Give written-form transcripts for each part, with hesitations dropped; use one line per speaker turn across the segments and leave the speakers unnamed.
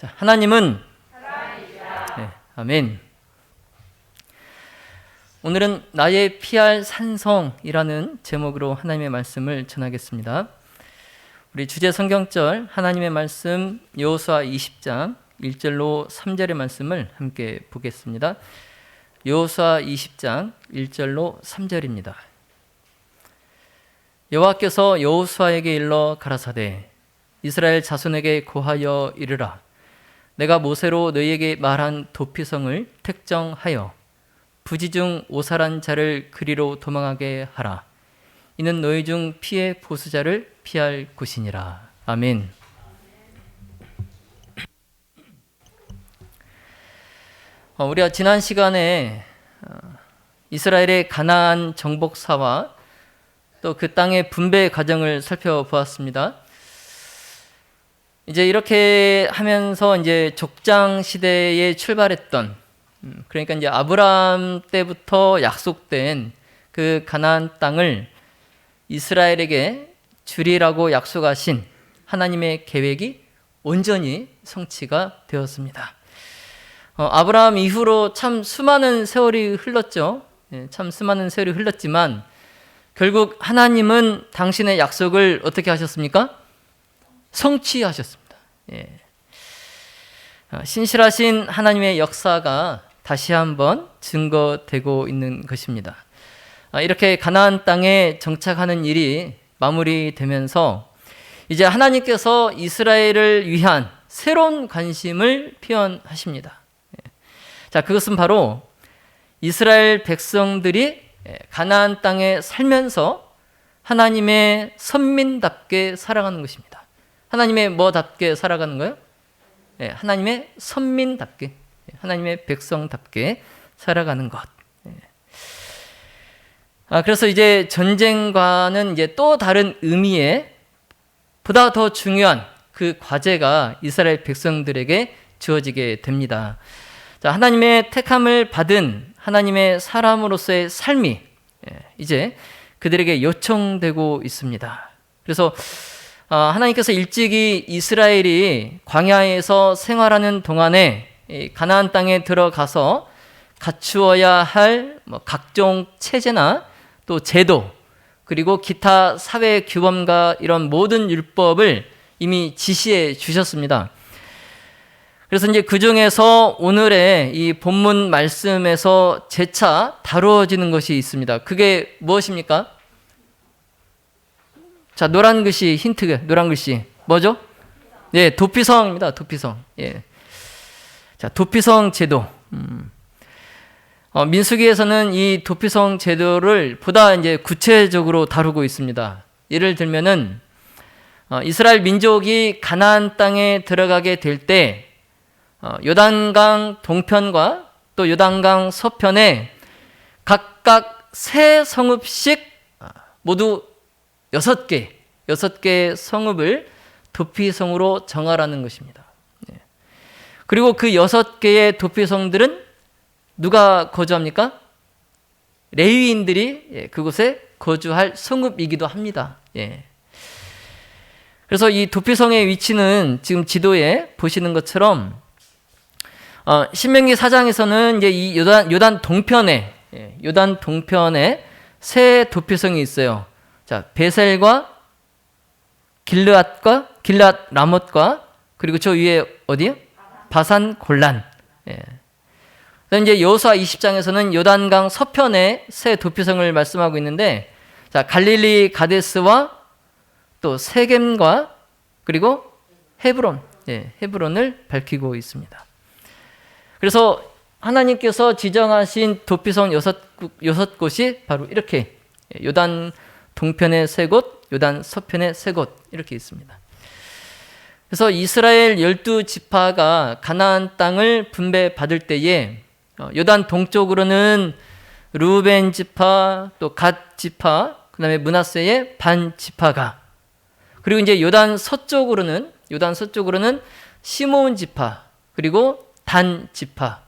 자, 하나님은 네, 아멘. 오늘은 나의 피할 산성이라는 제목으로 하나님의 말씀을 전하겠습니다. 우리 주제 성경절 하나님의 말씀 여호수아 20장 1절로 3절의 말씀을 함께 보겠습니다. 여호수아 20장 1절로 3절입니다. 여호와께서 여호수아에게 일러 가라사대 이스라엘 자손에게 고하여 이르라. 내가 모세로 너희에게 말한 도피성을 택정하여 부지 중 오살한 자를 그리로 도망하게 하라. 이는 너희 중 피의 보수자를 피할 곳이니라. 아멘. 우리가 지난 시간에 이스라엘의 가나안 정복사와 또 그 땅의 분배 과정을 살펴보았습니다. 이제 이렇게 하면서 이제 족장 시대에 출발했던, 그러니까 이제 아브라함 때부터 약속된 그 가나안 땅을 이스라엘에게 주리라고 약속하신 하나님의 계획이 온전히 성취가 되었습니다. 아브라함 이후로 참 수많은 세월이 흘렀죠. 참 수많은 세월이 흘렀지만 결국 하나님은 당신의 약속을 어떻게 하셨습니까? 성취하셨습니다. 신실하신 하나님의 역사가 다시 한번 증거되고 있는 것입니다. 이렇게 가나안 땅에 정착하는 일이 마무리되면서 이제 하나님께서 이스라엘을 위한 새로운 관심을 표현하십니다. 자, 그것은 바로 이스라엘 백성들이 가나안 땅에 살면서 하나님의 선민답게 살아가는 것입니다. 하나님의 뭐답게 살아가는 거예요? 하나님의 선민답게, 하나님의 백성답게 살아가는 것. 그래서 이제 전쟁과는 이제 또 다른 의미의 보다 더 중요한 그 과제가 이스라엘 백성들에게 주어지게 됩니다. 자, 하나님의 택함을 받은 하나님의 사람으로서의 삶이 이제 그들에게 요청되고 있습니다. 그래서 하나님께서 일찍이 이스라엘이 광야에서 생활하는 동안에 가나안 땅에 들어가서 갖추어야 할 각종 체제나 또 제도, 그리고 기타 사회 규범과 이런 모든 율법을 이미 지시해 주셨습니다. 그래서 이제 그 중에서 오늘의 이 본문 말씀에서 재차 다루어지는 것이 있습니다. 그게 무엇입니까? 자, 노란 글씨 힌트, 노란 글씨 뭐죠? 네, 도피성입니다. 도피성. 예. 자, 도피성 제도. 민수기에서는 이 도피성 제도를 보다 이제 구체적으로 다루고 있습니다. 예를 들면은 이스라엘 민족이 가나안 땅에 들어가게 될 때 요단강 동편과 또 요단강 서편에 각각 세 성읍씩 모두 6개 성읍을 도피성으로 정하라는 것입니다. 그리고 그 6개의 도피성들은 누가 거주합니까? 레위인들이 그곳에 거주할 성읍이기도 합니다. 그래서 이 도피성의 위치는 지금 지도에 보시는 것처럼 신명기 4장에서는 이제 이 요단 동편에 세 도피성이 있어요. 자, 베셀과 길르앗 라못과 그리고 저 위에 어디요? 바산 골란. 이제 여호수아 20장에서는 요단강 서편에 세 도피성을 말씀하고 있는데, 자, 갈릴리 가데스와 또 세겜과 그리고 헤브론을 밝히고 있습니다. 그래서 하나님께서 지정하신 도피성 6곳이 바로 이렇게 요단 동편의 3곳, 요단 서편의 3곳 이렇게 있습니다. 그래서 이스라엘 12지파가 가나안 땅을 분배받을 때에 요단 동쪽으로는 르우벤 지파, 또 갓 지파, 그 다음에 므낫세의 반 지파가, 그리고 이제 요단 서쪽으로는 시므온 지파, 그리고 단 지파,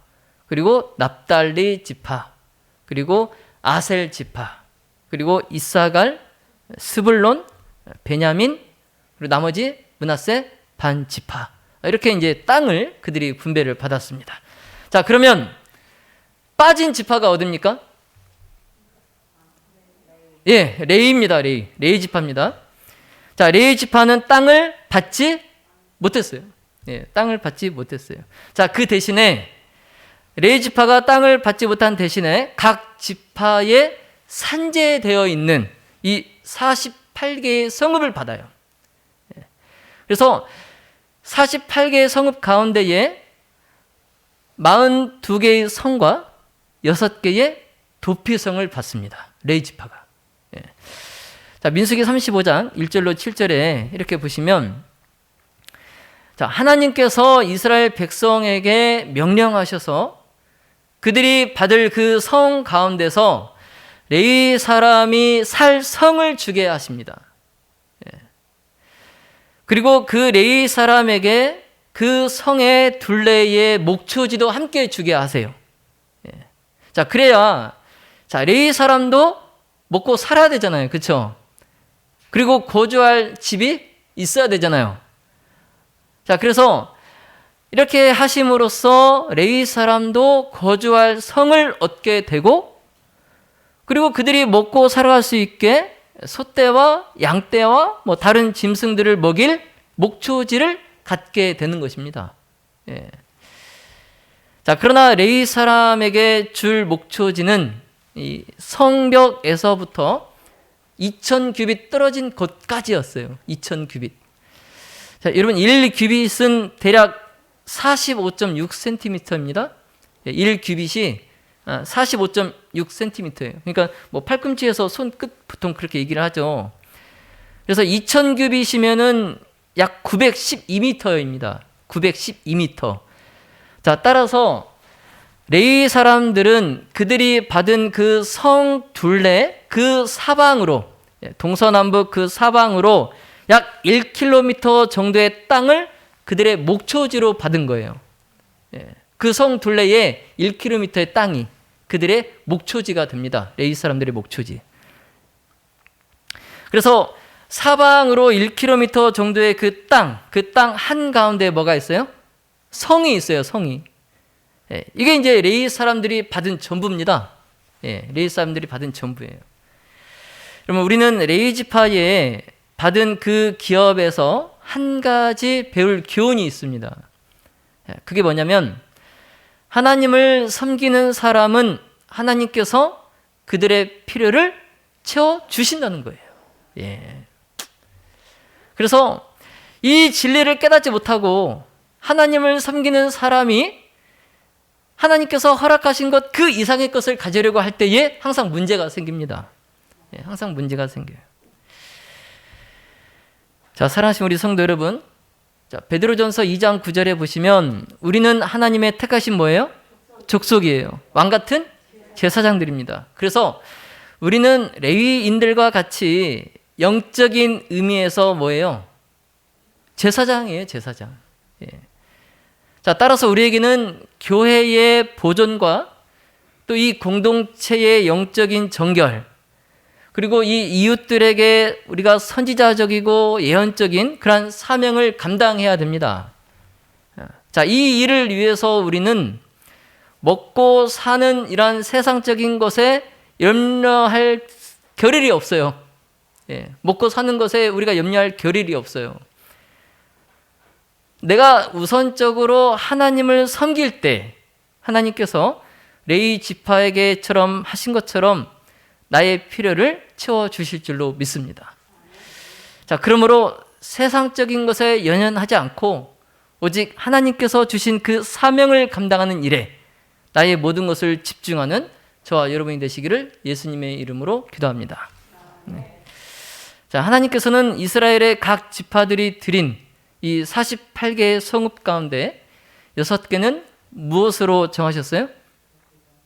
그리고 납달리 지파, 그리고 아셀 지파, 그리고 이사갈, 스불론, 베냐민, 그리고 나머지 므낫세 반 지파, 이렇게 이제 땅을 그들이 분배를 받았습니다. 자, 그러면 빠진 지파가 어딥니까? 예, 레위입니다. 레위 지파입니다. 자, 레위 지파는 땅을 받지 못했어요. 예, 땅을 받지 못했어요. 자, 그 대신에 레위 지파가 땅을 받지 못한 대신에 각 지파에 산재되어 있는 이 48개의 성읍을 받아요. 예. 그래서 48개의 성읍 가운데에 42개의 성과 6개의 도피성을 받습니다. 레위 지파가. 예. 자, 민수기 35장 1절로 7절에 이렇게 보시면, 자, 하나님께서 이스라엘 백성에게 명령하셔서 그들이 받을 그 성 가운데서 레위 사람이 살 성을 주게 하십니다. 예. 그리고 그 레위 사람에게 그 성의 둘레의 목초지도 함께 주게 하세요. 예. 자, 그래야 자, 레위 사람도 먹고 살아야 되잖아요. 그렇죠? 그리고 거주할 집이 있어야 되잖아요. 자, 그래서 이렇게 하심으로써 레위 사람도 거주할 성을 얻게 되고, 그리고 그들이 먹고 살아갈 수 있게 소떼와 양떼와 뭐 다른 짐승들을 먹일 목초지를 갖게 되는 것입니다. 예. 자, 그러나 레위 사람에게 줄 목초지는 이 성벽에서부터 2000규빗 떨어진 곳까지였어요. 2000규빗. 자, 여러분 1규빗은 대략 45.6cm입니다. 1규빗이 45.6cm예요. 그러니까 뭐 팔꿈치에서 손끝 보통 그렇게 얘기를 하죠. 그래서 2000규빗이면은 약 912m입니다. 912m. 자, 따라서 레위 사람들은 그들이 받은 그 성 둘레 그 사방으로, 동서남북 그 사방으로 약 1km 정도의 땅을 그들의 목초지로 받은 거예요. 그 성 둘레에 1km의 땅이 그들의 목초지가 됩니다. 레위 사람들의 목초지. 그래서 사방으로 1km 정도의 그 땅 한가운데 뭐가 있어요? 성이 있어요, 성이. 이게 이제 레위 사람들이 받은 전부입니다. 레위 사람들이 받은 전부예요. 그러면 우리는 레위 지파에 받은 그 기업에서 한 가지 배울 교훈이 있습니다. 그게 뭐냐면, 하나님을 섬기는 사람은 하나님께서 그들의 필요를 채워주신다는 거예요. 그래서 이 진리를 깨닫지 못하고 하나님을 섬기는 사람이 하나님께서 허락하신 것 그 이상의 것을 가지려고 할 때에 항상 문제가 생깁니다. 항상 문제가 생겨요. 자, 사랑하신 우리 성도 여러분, 자, 베드로전서 2장 9절에 보시면 우리는 하나님의 택하신 뭐예요? 족속이에요. 왕 같은 제사장들입니다. 그래서 우리는 레위인들과 같이 영적인 의미에서 뭐예요? 제사장이에요, 제사장. 자, 따라서 우리에게는 교회의 보존과 또 이 공동체의 영적인 정결, 그리고 이 이웃들에게 우리가 선지자적이고 예언적인 그러한 사명을 감당해야 됩니다. 자, 이 일을 위해서 우리는 먹고 사는 이러한 세상적인 것에 염려할 겨를이 없어요. 먹고 사는 것에 우리가 염려할 겨를이 없어요. 내가 우선적으로 하나님을 섬길 때 하나님께서 레위 지파에게처럼 하신 것처럼 나의 필요를 채워주실 줄로 믿습니다. 자, 그러므로 세상적인 것에 연연하지 않고 오직 하나님께서 주신 그 사명을 감당하는 일에 나의 모든 것을 집중하는 저와 여러분이 되시기를 예수님의 이름으로 기도합니다. 자, 하나님께서는 이스라엘의 각 지파들이 드린 이 48개의 성읍 가운데 6개는 무엇으로 정하셨어요?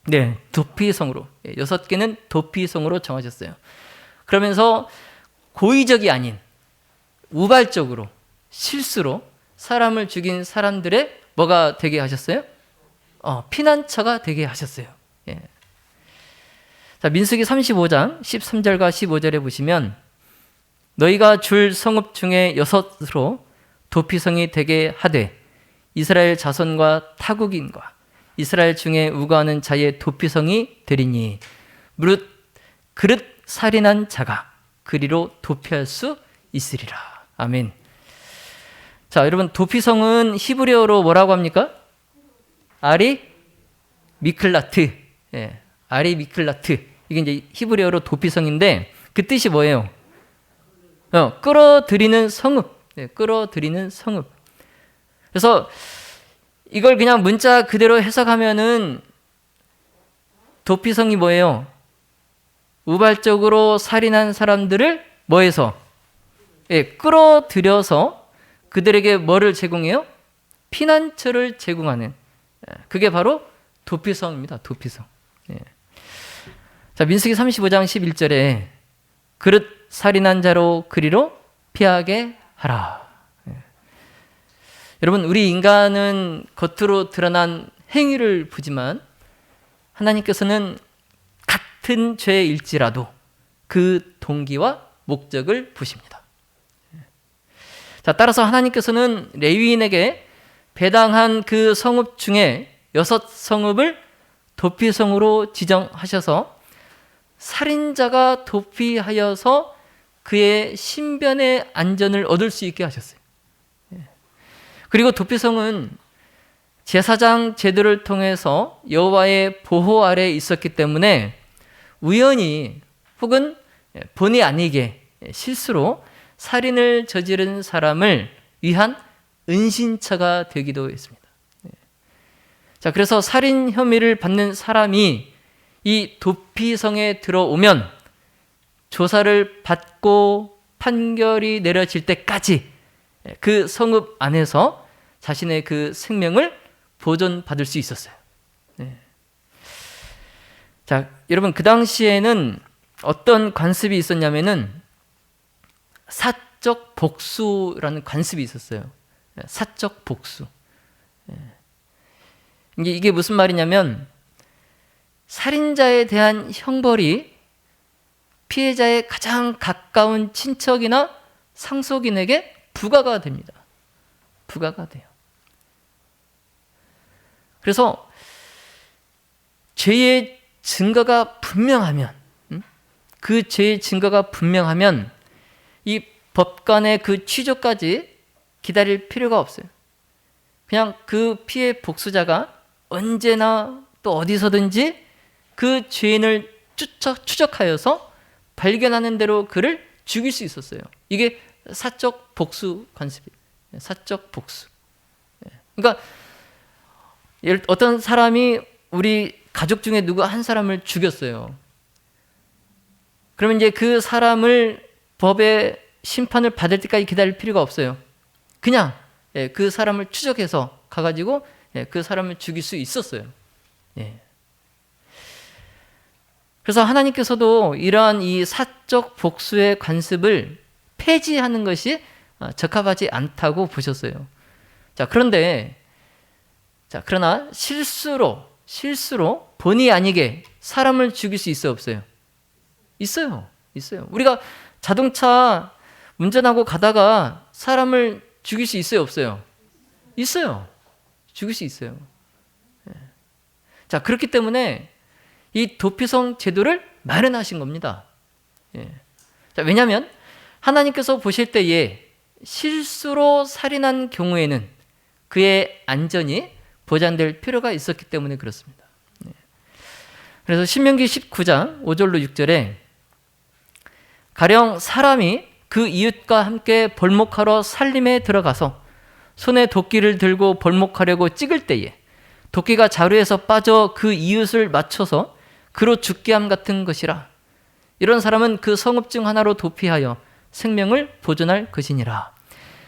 네, 도피성으로. 6개는 도피성으로 정하셨어요. 그러면서 고의적이 아닌 우발적으로 실수로 사람을 죽인 사람들의 뭐가 되게 하셨어요? 피난처가 되게 하셨어요. 자, 민수기 35장 13절과 15절에 보시면 너희가 줄 성읍 중에 6으로 도피성이 되게 하되 이스라엘 자손과 타국인과 이스라엘 중에 우거하는 자의 도피성이 되리니 무릇 그릇 살인한 자가 그리로 도피할 수 있으리라. 아멘. 자, 여러분, 도피성은 히브리어로 뭐라고 합니까? 아리 미클라트. 예, 아리 미클라트. 이게 이제 히브리어로 도피성인데 그 뜻이 뭐예요? 끌어들이는 성읍. 예, 끌어들이는 성읍. 그래서 이걸 그냥 문자 그대로 해석하면은 도피성이 뭐예요? 우발적으로 살인한 사람들을 뭐해서? 예, 끌어들여서 그들에게 뭐를 제공해요? 피난처를 제공하는. 그게 바로 도피성입니다. 도피성. 예. 자, 민수기 35장 11절에 그릇 살인한 자로 그리로 피하게 하라. 예. 여러분, 우리 인간은 겉으로 드러난 행위를 보지만 하나님께서는 같은 죄일지라도 그 동기와 목적을 보십니다. 자, 따라서 하나님께서는 레위인에게 배당한 그 성읍 중에 6성읍을 도피성으로 지정하셔서 살인자가 도피하여서 그의 신변의 안전을 얻을 수 있게 하셨어요. 그리고 도피성은 제사장 제도를 통해서 여호와의 보호 아래에 있었기 때문에 우연히 혹은 본의 아니게 실수로 살인을 저지른 사람을 위한 은신처가 되기도 했습니다. 자, 그래서 살인 혐의를 받는 사람이 이 도피성에 들어오면 조사를 받고 판결이 내려질 때까지 그 성읍 안에서 자신의 그 생명을 보존받을 수 있었어요. 자, 여러분, 그 당시에는 어떤 관습이 있었냐면은 사적 복수라는 관습이 있었어요. 사적 복수. 이게 무슨 말이냐면 살인자에 대한 형벌이 피해자의 가장 가까운 친척이나 상속인에게 부과가 됩니다. 부과가 돼요. 그래서 죄의 증거가 분명하면, 그 죄의 증거가 분명하면 이 법관의 그 취조까지 기다릴 필요가 없어요. 그냥 그 피해 복수자가 언제나 또 어디서든지 그 죄인을 추적하여서 발견하는 대로 그를 죽일 수 있었어요. 이게 사적 복수 관습이에요. 사적 복수. 그러니까 어떤 사람이 우리 가족 중에 누구 한 사람을 죽였어요. 그러면 이제 그 사람을 법의 심판을 받을 때까지 기다릴 필요가 없어요. 그냥 그 사람을 추적해서 가가지고 그 사람을 죽일 수 있었어요. 그래서 하나님께서도 이러한 이 사적 복수의 관습을 폐지하는 것이 적합하지 않다고 보셨어요. 자, 그러나 실수로 본의 아니게 사람을 죽일 수 있어요, 없어요? 있어요. 우리가 자동차 운전하고 가다가 사람을 죽일 수 있어요, 없어요? 있어요. 죽일 수 있어요. 자, 그렇기 때문에 이 도피성 제도를 마련하신 겁니다. 자, 왜냐하면 하나님께서 보실 때에 실수로 살인한 경우에는 그의 안전이 보장될 필요가 있었기 때문에 그렇습니다. 그래서 신명기 19장 5절로 6절에 가령 사람이 그 이웃과 함께 벌목하러 살림에 들어가서 손에 도끼를 들고 벌목하려고 찍을 때에 도끼가 자루에서 빠져 그 이웃을 맞춰서 그로 죽게 함 같은 것이라. 이런 사람은 그 성읍 중 하나로 도피하여 생명을 보존할 것이니라.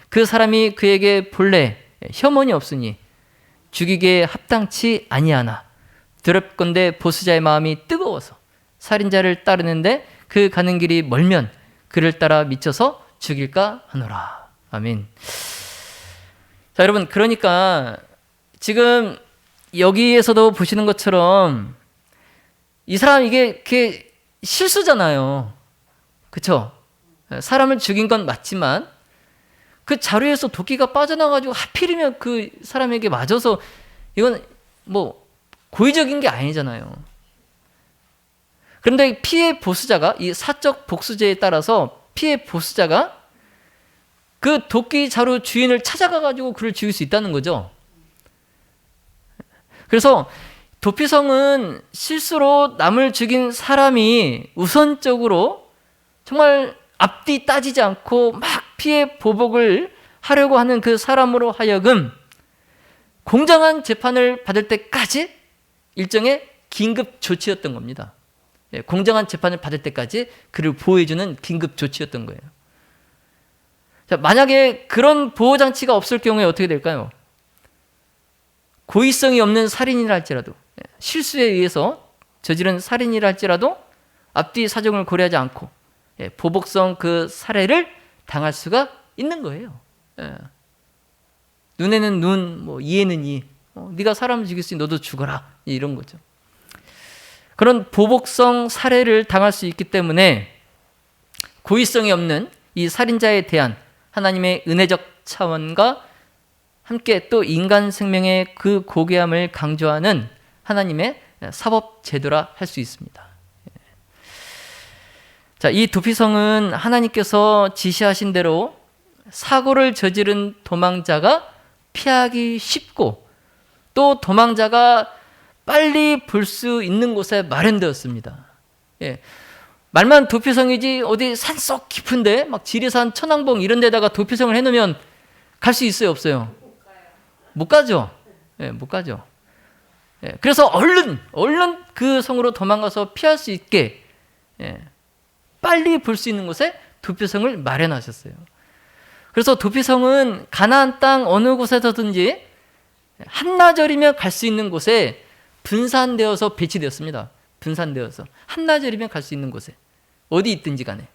그 사람이 그에게 본래 혐언이 없으니 죽이기에 합당치 아니하나 두렵건대 보수자의 마음이 뜨거워서 살인자를 따르는데 그 가는 길이 멀면 그를 따라 미쳐서 죽일까 하노라. 아멘. 자, 여러분, 그러니까 지금 여기에서도 보시는 것처럼 이 사람 이게 실수잖아요. 그렇죠? 사람을 죽인 건 맞지만 그 자루에서 도끼가 빠져나가지고 하필이면 그 사람에게 맞아서 이건 뭐 고의적인 게 아니잖아요. 그런데 피해 보수자가 이 사적 복수죄에 따라서 피해 보수자가 그 도끼 자루 주인을 찾아가가지고 그를 죽일 수 있다는 거죠. 그래서 도피성은 실수로 남을 죽인 사람이 우선적으로 정말 앞뒤 따지지 않고 막 피해 보복을 하려고 하는 그 사람으로 하여금 공정한 재판을 받을 때까지 일종의 긴급 조치였던 겁니다. 공정한 재판을 받을 때까지 그를 보호해주는 긴급 조치였던 거예요. 자, 만약에 그런 보호장치가 없을 경우에 어떻게 될까요? 고의성이 없는 살인이라 할지라도, 실수에 의해서 저지른 살인이라 할지라도 앞뒤 사정을 고려하지 않고 보복성 그 살해를 당할 수가 있는 거예요. 눈에는 눈, 뭐 이에는 이. 네가 사람을 죽였으니 너도 죽어라. 이런 거죠. 그런 보복성 살해를 당할 수 있기 때문에 고의성이 없는 이 살인자에 대한 하나님의 은혜적 차원과 함께 또 인간 생명의 그 고귀함을 강조하는 하나님의 사법 제도라 할 수 있습니다. 자, 이 도피성은 하나님께서 지시하신 대로 사고를 저지른 도망자가 피하기 쉽고 또 도망자가 빨리 볼 수 있는 곳에 마련되었습니다. 말만 도피성이지 어디 산속 깊은데 막 지리산 천왕봉 이런 데다가 도피성을 해놓으면 갈 수 있어요, 없어요? 못 가죠. 못 가죠. 그래서 얼른 그 성으로 도망가서 피할 수 있게 빨리 볼 수 있는 곳에 도피성을 마련하셨어요. 그래서 도피성은 가나안 땅 어느 곳에서든지 한나절이면 갈 수 있는 곳에 분산되어서 배치되었습니다. 분산되어서 한나절이면 갈 수 있는 곳에 어디 있든지 간에.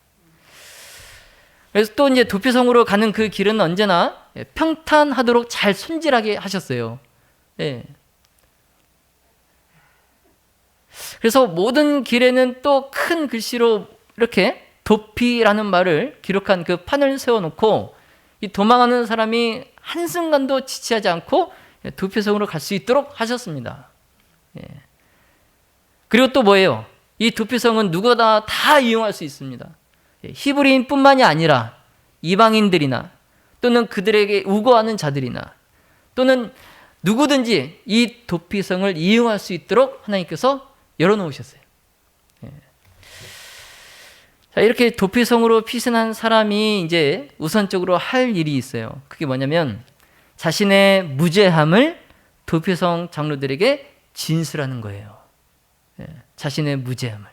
그래서 또 이제 도피성으로 가는 그 길은 언제나 평탄하도록 잘 손질하게 하셨어요. 그래서 모든 길에는 또 큰 글씨로 이렇게 도피라는 말을 기록한 그 판을 세워놓고 이 도망하는 사람이 한순간도 지체하지 않고 도피성으로 갈 수 있도록 하셨습니다. 그리고 또 뭐예요? 이 도피성은 누구나 다 이용할 수 있습니다. 히브리인뿐만이 아니라 이방인들이나 또는 그들에게 우거하는 자들이나 또는 누구든지 이 도피성을 이용할 수 있도록 하나님께서 열어놓으셨어요. 자, 이렇게 도피성으로 피신한 사람이 이제 우선적으로 할 일이 있어요. 그게 뭐냐면 자신의 무죄함을 도피성 장로들에게 진술하는 거예요. 자신의 무죄함을.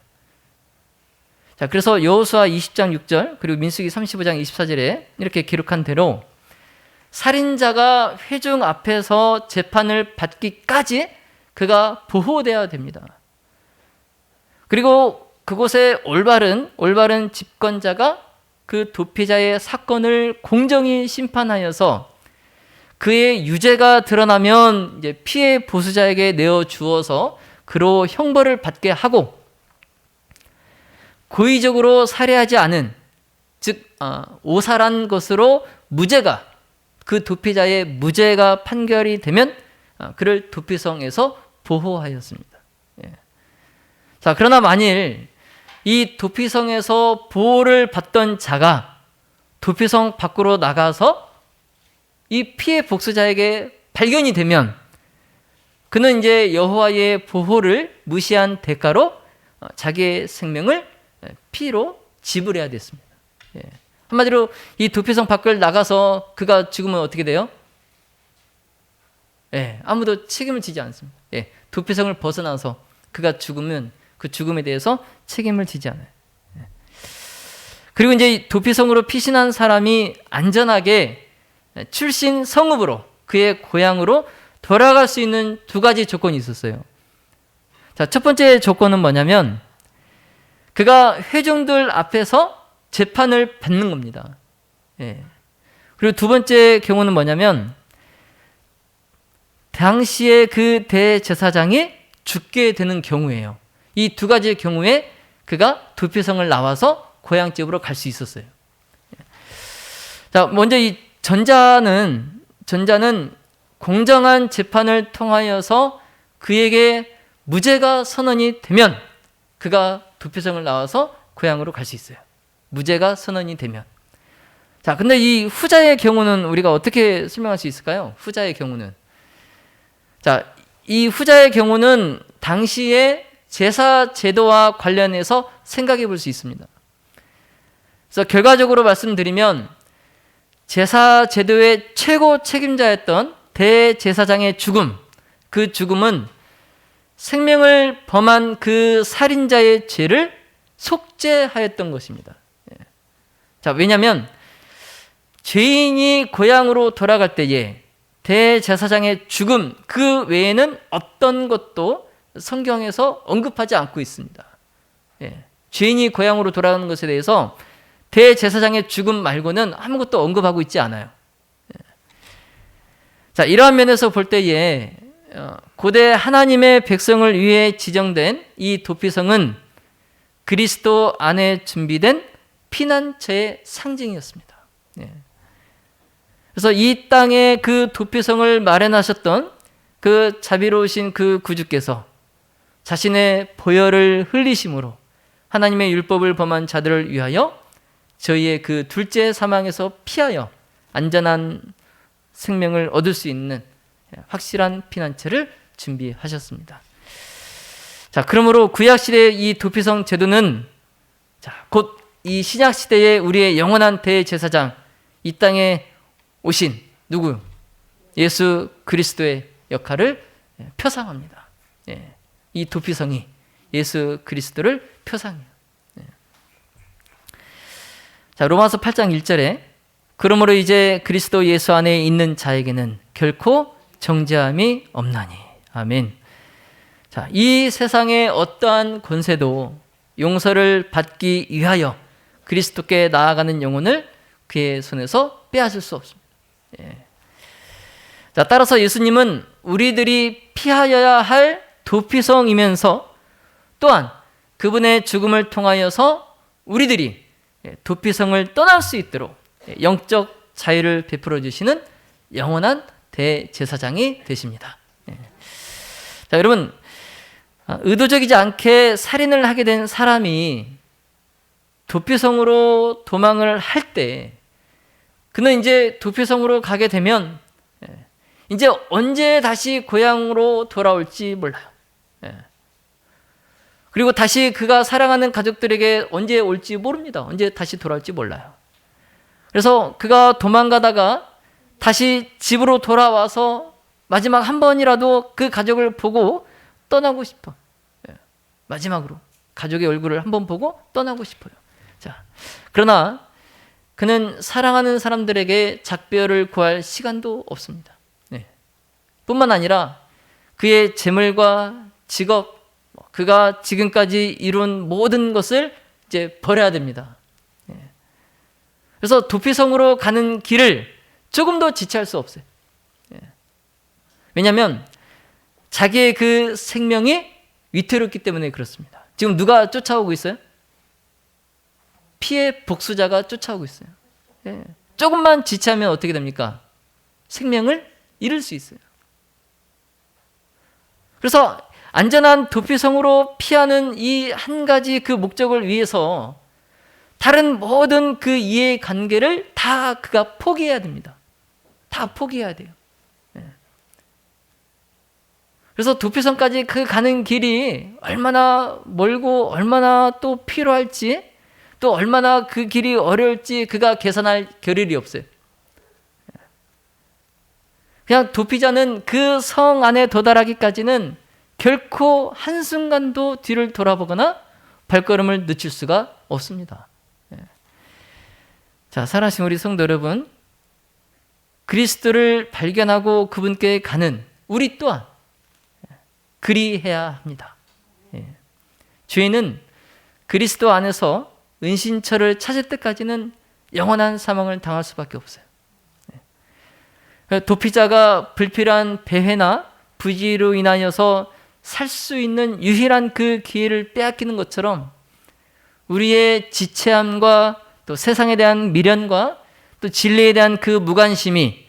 자, 그래서 여호수아 20장 6절 그리고 민수기 35장 24절에 이렇게 기록한 대로 살인자가 회중 앞에서 재판을 받기까지 그가 보호되어야 됩니다. 그리고 그곳에 올바른 집권자가 그 도피자의 사건을 공정히 심판하여서 그의 유죄가 드러나면 이제 피해 보수자에게 내어 주어서 그로 형벌을 받게 하고 고의적으로 살해하지 않은 즉 오살한 것으로 무죄가 그 도피자의 무죄가 판결이 되면 그를 도피성에서 보호하였습니다. 자, 그러나 만일 이 도피성에서 보호를 받던 자가 도피성 밖으로 나가서 이 피해 복수자에게 발견이 되면 그는 이제 여호와의 보호를 무시한 대가로 자기의 생명을 피로 지불해야 됐습니다. 한마디로 이 도피성 밖을 나가서 그가 죽으면 어떻게 돼요? 아무도 책임을 지지 않습니다. 도피성을 벗어나서 그가 죽으면 그 죽음에 대해서 책임을 지지 않아요. 그리고 이제 도피성으로 피신한 사람이 안전하게 출신 성읍으로 그의 고향으로 돌아갈 수 있는 두 가지 조건이 있었어요. 자, 첫 번째 조건은 뭐냐면 그가 회중들 앞에서 재판을 받는 겁니다. 그리고 두 번째 경우는 뭐냐면 당시에 그 대제사장이 죽게 되는 경우예요. 이 두 가지의 경우에 그가 도피성을 나와서 고향집으로 갈 수 있었어요. 자, 먼저 이 전자는 공정한 재판을 통하여서 그에게 무죄가 선언이 되면 그가 도피성을 나와서 고향으로 갈 수 있어요. 무죄가 선언이 되면. 자, 근데 이 후자의 경우는 우리가 어떻게 설명할 수 있을까요? 후자의 경우는. 자, 이 후자의 경우는 당시의 제사 제도와 관련해서 생각해 볼 수 있습니다. 그래서 결과적으로 말씀드리면 제사 제도의 최고 책임자였던 대제사장의 죽음, 그 죽음은 생명을 범한 그 살인자의 죄를 속죄하였던 것입니다. 자, 왜냐하면 죄인이 고향으로 돌아갈 때에 대제사장의 죽음 그 외에는 어떤 것도 성경에서 언급하지 않고 있습니다. 죄인이 고향으로 돌아가는 것에 대해서 대제사장의 죽음 말고는 아무것도 언급하고 있지 않아요. 자, 이러한 면에서 볼 때에 고대 하나님의 백성을 위해 지정된 이 도피성은 그리스도 안에 준비된 피난처의 상징이었습니다. 그래서 이 땅에 그 도피성을 마련하셨던 그 자비로우신 그 구주께서 자신의 보혈을 흘리심으로 하나님의 율법을 범한 자들을 위하여 저희의 그 둘째 사망에서 피하여 안전한 생명을 얻을 수 있는 확실한 피난처를 준비하셨습니다. 자, 그러므로 구약시대의 이 도피성 제도는 곧 이 신약시대의 우리의 영원한 대제사장, 이 땅에 오신 누구? 예수 그리스도의 역할을 표상합니다. 이 도피성이 예수 그리스도를 표상해요. 자, 로마서 8장 1절에 그러므로 이제 그리스도 예수 안에 있는 자에게는 결코 정죄함이 없나니. 아멘. 자, 이 세상의 어떠한 권세도 용서를 받기 위하여 그리스도께 나아가는 영혼을 그의 손에서 빼앗을 수 없습니다. 자, 따라서 예수님은 우리들이 피하여야 할 도피성이면서 또한 그분의 죽음을 통하여서 우리들이 도피성을 떠날 수 있도록 영적 자유를 베풀어 주시는 영원한 대제사장이 되십니다. 자, 여러분, 의도적이지 않게 살인을 하게 된 사람이 도피성으로 도망을 할 때 그는 이제 도피성으로 가게 되면 이제 언제 다시 고향으로 돌아올지 몰라요. 그리고 다시 그가 사랑하는 가족들에게 언제 올지 모릅니다. 언제 다시 돌아올지 몰라요. 그래서 그가 도망가다가 다시 집으로 돌아와서 마지막 한 번이라도 그 가족을 보고 떠나고 싶어. 마지막으로 가족의 얼굴을 한 번 보고 떠나고 싶어요. 자, 그러나 그는 사랑하는 사람들에게 작별을 구할 시간도 없습니다. 뿐만 아니라 그의 재물과 직업, 그가 지금까지 이룬 모든 것을 이제 버려야 됩니다. 그래서 도피성으로 가는 길을 조금도 지체할 수 없어요. 왜냐하면 자기의 그 생명이 위태롭기 때문에 그렇습니다. 지금 누가 쫓아오고 있어요? 피해 복수자가 쫓아오고 있어요. 조금만 지체하면 어떻게 됩니까? 생명을 잃을 수 있어요. 그래서 안전한 도피성으로 피하는 이 한 가지 그 목적을 위해서 다른 모든 그 이해관계를 다 그가 포기해야 됩니다. 다 포기해야 돼요. 그래서 도피성까지 그 가는 길이 얼마나 멀고 얼마나 또 필요할지 또 얼마나 그 길이 어려울지 그가 계산할 겨를이 없어요. 그냥 도피자는 그 성 안에 도달하기까지는 결코 한순간도 뒤를 돌아보거나 발걸음을 늦출 수가 없습니다. 자, 사랑하신 우리 성도 여러분, 그리스도를 발견하고 그분께 가는 우리 또한 그리해야 합니다. 죄인은 그리스도 안에서 은신처를 찾을 때까지는 영원한 사망을 당할 수밖에 없어요. 도피자가 불필요한 배회나 부지로 인하여서 살 수 있는 유일한 그 기회를 빼앗기는 것처럼 우리의 지체함과 또 세상에 대한 미련과 또 진리에 대한 그 무관심이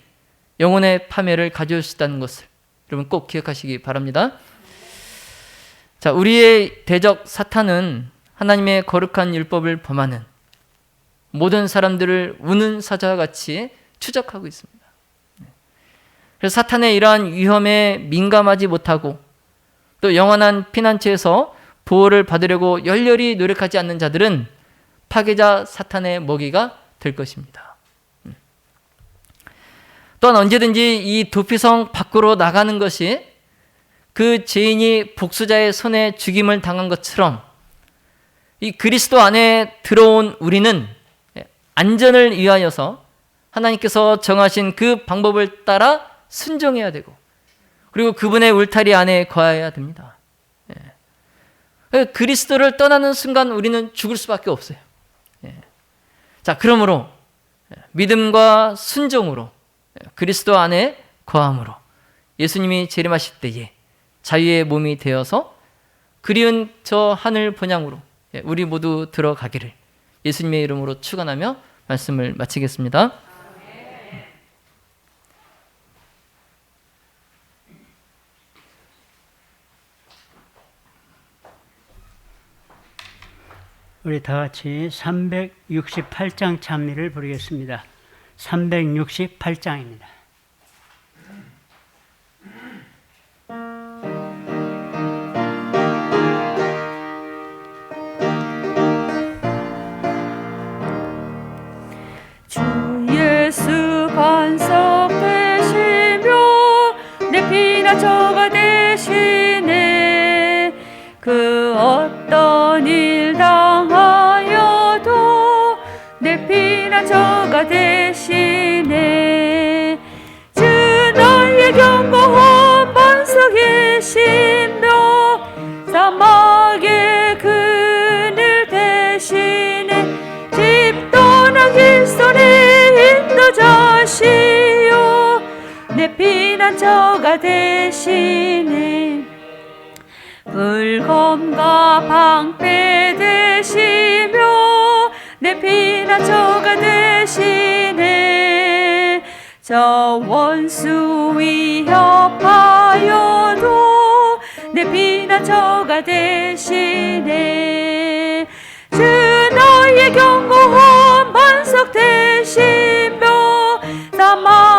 영혼의 파멸을 가져올 수 있다는 것을 여러분 꼭 기억하시기 바랍니다. 자, 우리의 대적 사탄은 하나님의 거룩한 율법을 범하는 모든 사람들을 우는 사자와 같이 추적하고 있습니다. 그래서 사탄의 이러한 위험에 민감하지 못하고 또 영원한 피난처에서 보호를 받으려고 열렬히 노력하지 않는 자들은 파괴자 사탄의 먹이가 될 것입니다. 또한 언제든지 이 도피성 밖으로 나가는 것이 그 죄인이 복수자의 손에 죽임을 당한 것처럼 이 그리스도 안에 들어온 우리는 안전을 위하여서 하나님께서 정하신 그 방법을 따라 순종해야 되고 그리고 그분의 울타리 안에 거해야 됩니다. 그리스도를 떠나는 순간 우리는 죽을 수밖에 없어요. 자, 그러므로 믿음과 순종으로 그리스도 안에 거함으로 예수님이 재림하실 때에 자유의 몸이 되어서 그리운 저 하늘 본향으로 우리 모두 들어가기를 예수님의 이름으로 축원하며 말씀을 마치겠습니다.
우리 다 같이 368장 찬미를 부르겠습니다. 368장입니다.
주 예수 반석 되시며 내 피난처가 되시네. 그 어떤 일 당하여도 내 피난처가 되시네. 주 나의 견고한 반석이시며 사막의 그늘 되시네. 집 떠난 길선에 인도자시오 내 피난처가 되시네. 불검과 방패 되시며 내 피난처가 되시네. 저 원수 위협하여도 내 피난처가 되시네. 주 나의 견고한 반석 되시며 사막